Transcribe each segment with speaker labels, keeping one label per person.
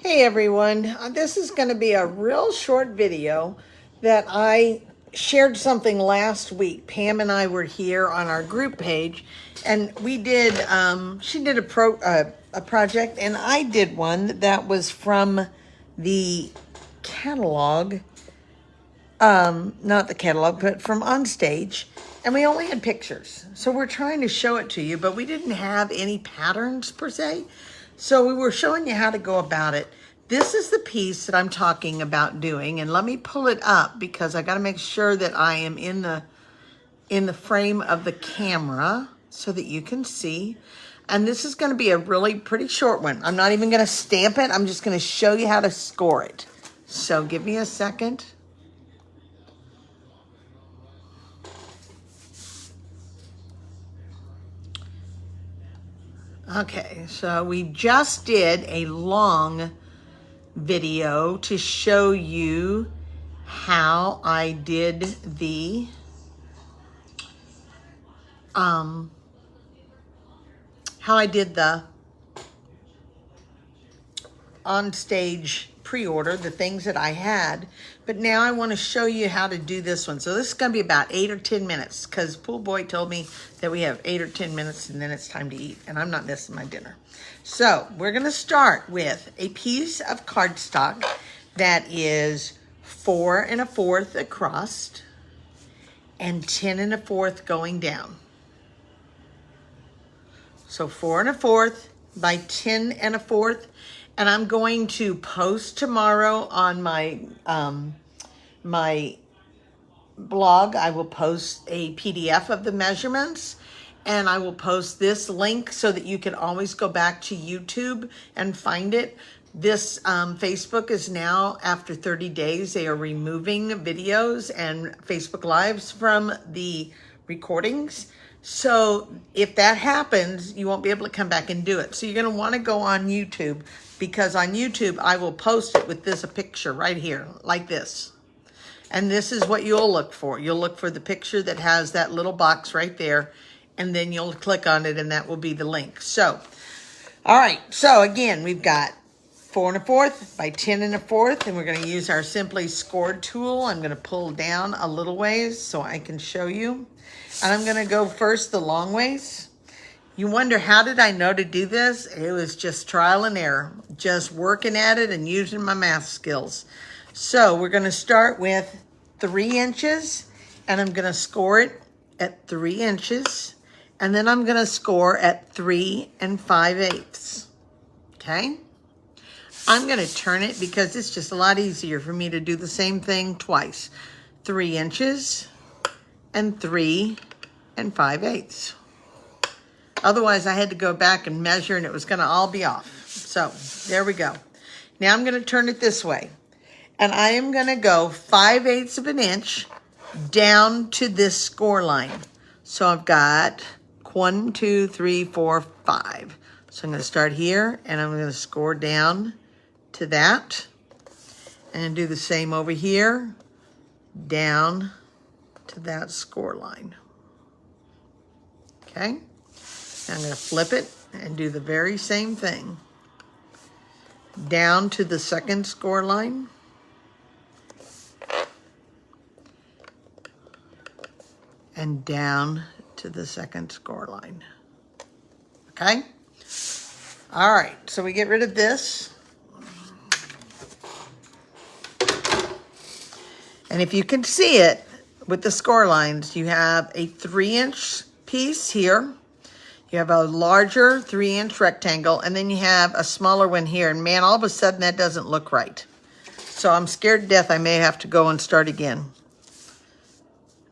Speaker 1: Hey everyone, this is going to be a real short video that I shared something last week. Pam and I were here on our group page and we did, she did a project and I did one that was from the catalog, not the catalog, but from Onstage, and we only had pictures. So we're trying to show it to you, but we didn't have any patterns per se. So we were showing you how to go about it. This is the piece that I'm talking about doing, and let me pull it up because I got to make sure that I am in the frame of the camera so that you can see. And this is going to be a really pretty short one. I'm not even going to stamp it. I'm just going to show you how to score it. So give me a second. Okay, so we just did a long video to show you how I did the on-stage pre-order, the things that I had, but now I want to show you how to do this one. So this is going to be about 8 or 10 minutes because Pool Boy told me that we have 8 or 10 minutes and then it's time to eat, and I'm not missing my dinner. So we're going to start with a piece of cardstock that is 4 1/4 across and 10 1/4 going down. So 4 1/4 by 10 1/4. And I'm going to post tomorrow on my my blog. I will post a PDF of the measurements, and I will post this link so that you can always go back to YouTube and find it. This Facebook is now, after 30 days, they are removing videos and Facebook Lives from the recordings. So if that happens, you won't be able to come back and do it. So you're going to want to go on YouTube, because on YouTube, I will post it with a picture right here, like this. And this is what you'll look for. You'll look for the picture that has that little box right there, and then you'll click on it, and that will be the link. So, all right. So again, we've got 4 1/4 by 10 1/4, and we're going to use our Simply Scored tool. I'm going to pull down a little ways so I can show you. And I'm going to go first the long ways. You wonder, how did I know to do this? It was just trial and error, just working at it and using my math skills. So we're going to start with 3 inches, and I'm going to score it at 3 inches, and then I'm going to score at 3 5/8. Okay? I'm going to turn it because it's just a lot easier for me to do the same thing twice. 3 inches and 3 5/8. Otherwise, I had to go back and measure, and it was going to all be off. So there we go. Now I'm going to turn it this way, and I am going to go 5/8 of an inch down to this score line. So I've got 1, 2, 3, 4, 5. So I'm going to start here, and I'm going to score down to that, and do the same over here, down to that score line. Okay? I'm going to flip it and do the very same thing. Down to the second score line. And down to the second score line. Okay? All right, so we get rid of this. And if you can see it with the score lines, you have a 3-inch piece here. You have a larger 3-inch rectangle, and then you have a smaller one here. And man, all of a sudden that doesn't look right. So I'm scared to death I may have to go and start again.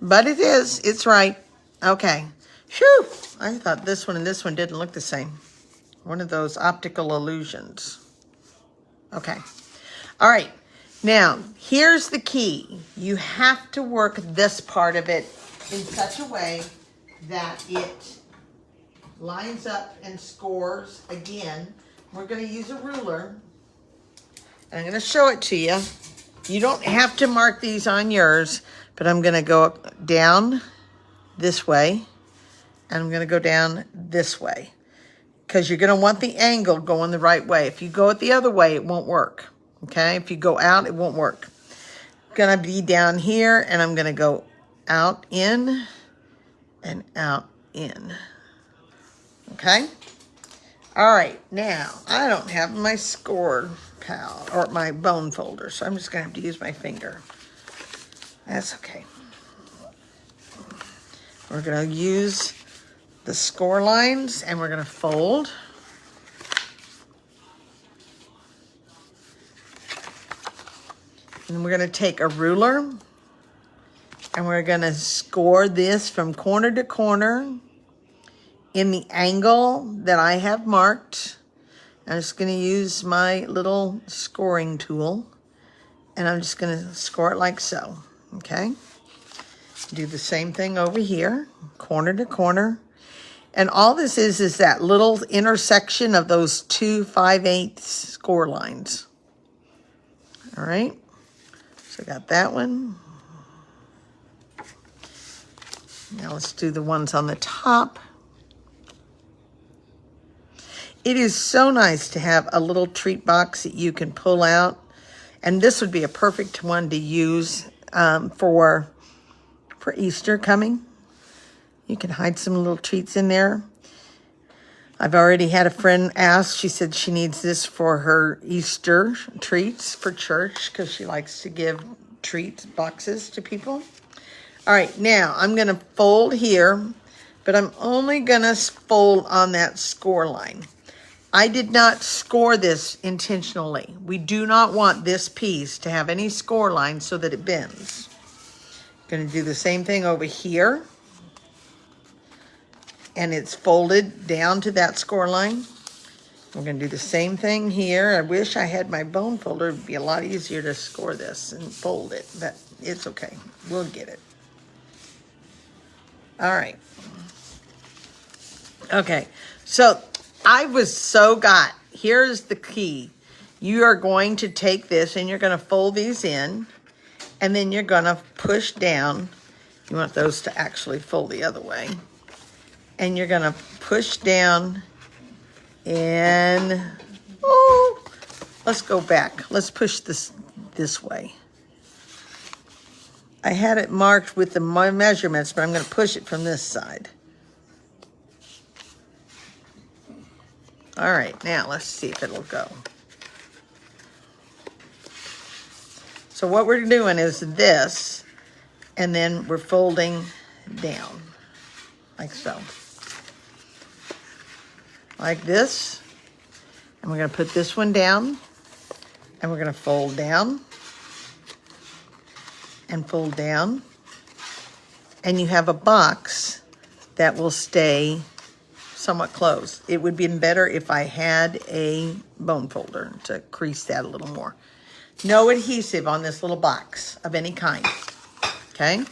Speaker 1: But it is, it's right. Okay. Phew, I thought this one and this one didn't look the same. One of those optical illusions. Okay. All right. Now, here's the key. You have to work this part of it in such a way that it lines up and scores again. We're going to use a ruler, and I'm going to show it to you. You don't have to mark these on yours, but I'm going to go down this way, and I'm going to go down this way. because you're going to want the angle going the right way. If you go it the other way, it won't work. Okay, if you go out, it won't work. I'm going to be down here, and I'm going to go out, in, and out, in. Okay? All right, now, I don't have my score pal, or my bone folder, so I'm just going to have to use my finger. That's okay. We're going to use the score lines, and we're going to fold. And we're going to take a ruler, and we're going to score this from corner to corner in the angle that I have marked. I'm just going to use my little scoring tool, and I'm just going to score it like so, okay? Do the same thing over here, corner to corner. And all this is that little intersection of those two 5/8 score lines. All right, so I got that one. Now let's do the ones on the top. It is so nice to have a little treat box that you can pull out. And this would be a perfect one to use for Easter coming. You can hide some little treats in there. I've already had a friend ask. She said she needs this for her Easter treats for church because she likes to give treat boxes to people. All right, now I'm going to fold here, but I'm only going to fold on that score line. I did not score this intentionally. We do not want this piece to have any score line so that it bends. Going to do the same thing over here. And it's folded down to that score line. We're going to do the same thing here. I wish I had my bone folder. It would be a lot easier to score this and fold it, but it's okay. We'll get it. All right. Okay, so I was so got. Here's the key. You are going to take this and you're going to fold these in, and then you're going to push down. You want those to actually fold the other way. And you're going to push down and, oh, let's go back. Let's push this way. I had it marked with my measurements, but I'm going to push it from this side. All right, now let's see if it'll go. So what we're doing is this, and then we're folding down, like so. Like this, and we're going to put this one down, and we're going to fold down, and fold down, and you have a box that will stay somewhat closed. It would be better if I had a bone folder to crease that a little more. No adhesive on this little box of any kind, okay?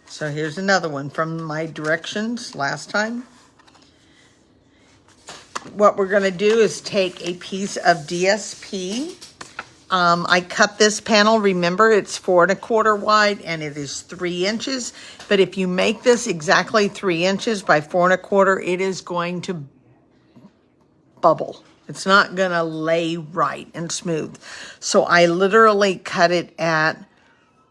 Speaker 1: So here's another one from my directions last time. What we're going to do is take a piece of DSP. I cut this panel. Remember, it's 4 1/4 wide and it is 3 inches. But if you make this exactly 3 inches by 4 1/4, it is going to bubble. It's not going to lay right and smooth. So I literally cut it at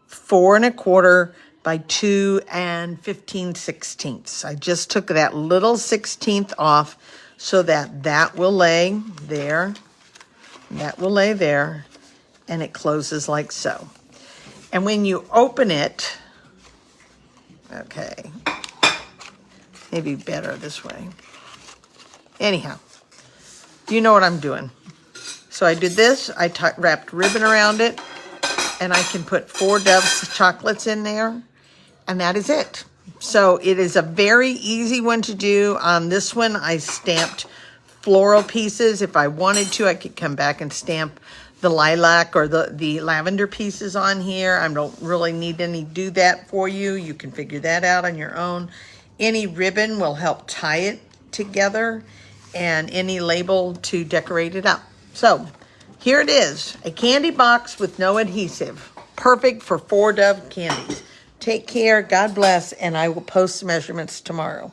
Speaker 1: 4 1/4 by 2 15/16. I just took that little 16th off so that will lay there. That will lay there. And it closes like so. And when you open it, okay, maybe better this way. Anyhow, you know what I'm doing. So I did this. I wrapped ribbon around it. And I can put 4 Dove's chocolates in there. And that is it. So it is a very easy one to do. On this one, I stamped floral pieces. If I wanted to, I could come back and stamp the lilac or the lavender pieces on here. I don't really need any do that for you. You can figure that out on your own. Any ribbon will help tie it together, and any label to decorate it up. So here it is, a candy box with no adhesive. Perfect for 4 Dove candies. Take care, God bless, and I will post the measurements tomorrow.